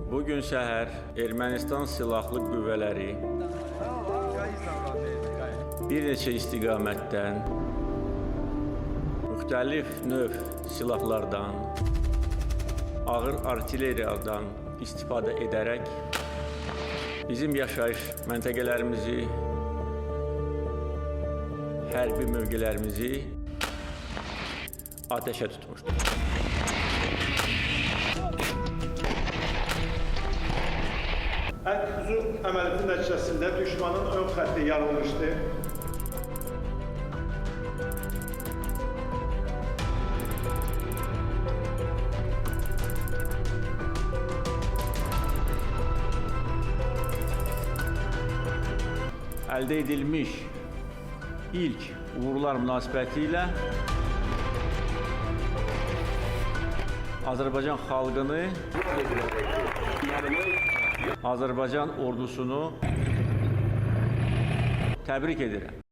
Bugün səhər Ermənistan Silahlı Qüvvələri bir neçə istiqamətdən müxtəlif növ silahlardan, ağır artilleriyadan istifadə edərək bizim yaşayış məntəqələrimizi, hərbi mövqelərimizi ateşə tutmuşdur. Hücum əməliyyatı nəticəsində düşmanın ön xətti yarılmışdı. Əldə edilmiş ilk uğurlar münasibətilə Azərbaycan xalqını, Azərbaycan ordusunu təbrik edirəm.